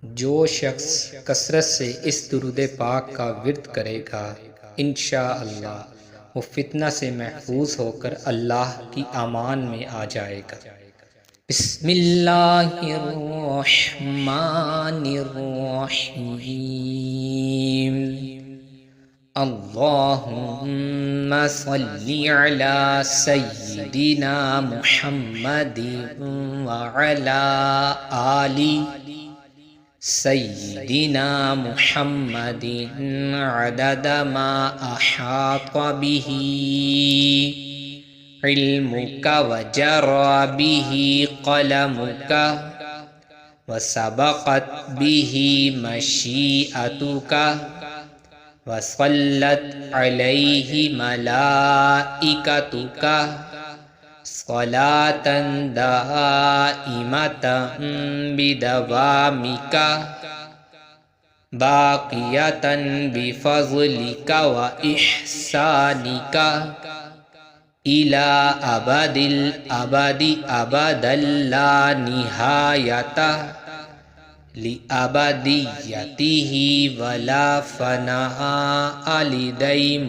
जो शख्स कसरत से इस दुरूद पाक का विर्द करेगा, इंशाअल्लाह वो फितना से महफूज होकर अल्लाह की अमान में आ जाएगा। बिस्मिल्लाहिर्रहमानिर्रहीम। अल्लाहुम्मा सल्ली अला सय्यिदिना मुहम्मदिन व अला आलि सय्यिदिना मुहम्मदिन अदद मा अहात बिही इल्मुका व जरा बिही क़लमुका व सबक़त बिही मशीअतुका व सल्लत अलैहि मलाइकतुका सलातन दाइमतन बिदवामिका बाक़ियतन बिफ़ज़लिका व इहसानिका इला अबदिल अबदी अबदल्ला निहायता लि अबदियतिही वला फ़नाअ लिदैमुमियतिही।